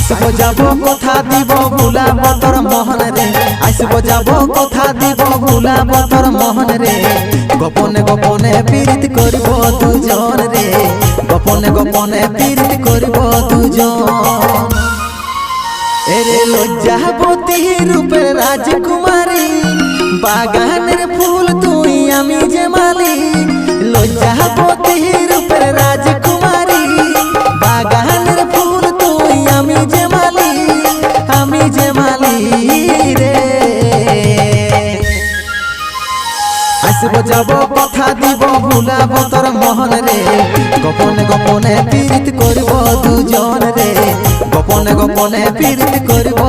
আসবো যাব কথা দিব ভুলাব তোর মোহন রে আসবো যাব কথা দিব ভুলাব তোর মোহন রে গোপনে গোপনে পীড়িত করব দুজন রে গোপনে গোপনে পীড়িত করব দুজন এরে লজ্জাবতী রূপের রাজকুমারী বাগানের ফুল তুই আমি যে মালি লজ্জাবতী রূপের রাজকুমারী বাগানের ফুল তুই আমি যে মালি রে আসবো যাব কথা দিব ভুলাব তোর মোহন রে গোপনে গোপনে পীড়িত করব দুজন রে গোপনে গোপনে পীড়িত করব